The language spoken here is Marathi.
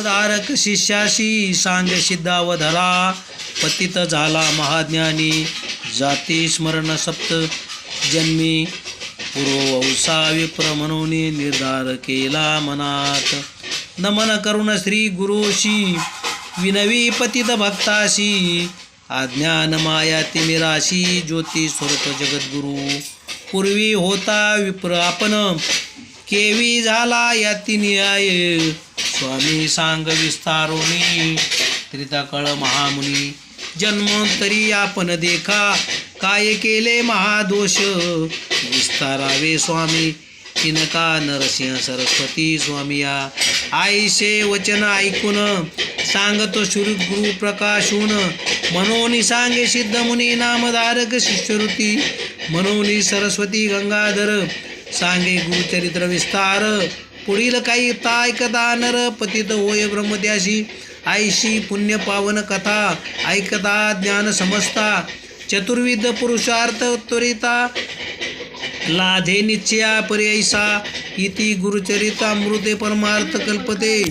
धारक शिष्याशी सांग सिद्धावधरा पतित झाला महाज्ञानी जाती स्मरण सप्त जन्मी पूर्ववंसा विप्र म्हणून निर्धार केला मनात नमन करुण श्री गुरुशी विनवी पतित भक्ताशी अज्ञान माया तिमिराशी ज्योती स्वरूप जगद्गुरु पूर्वी होता विप्र आपण केवी झाला याती न्याय स्वामी सांग विस्तारोनी त्रिताकळ महामुनी जन्मोत्तरी आपण देखा काय केले महादोष विस्तारावे स्वामी तिनका नरसिंह सरस्वती स्वामिया आईचे वचन ऐकून सांगतो श्री गुरु प्रकाशून मनोनी सांगे सिद्ध मुनी नामधारक शिष्यवृत्ती मनोनी सरस्वती गंगाधर सांगे गुरुचरित्र विस्तार पुढील काही ऐकता नर पतित होय ब्रह्मत्याशी आईशी पुण्य पावन कथा ऐकता ज्ञान समजता चतुर्विध पुरुषार्थ त्वरिता लाधे निश्चया पर्यैसा इति गुरुचरितामृते परमार्थ कल्पते।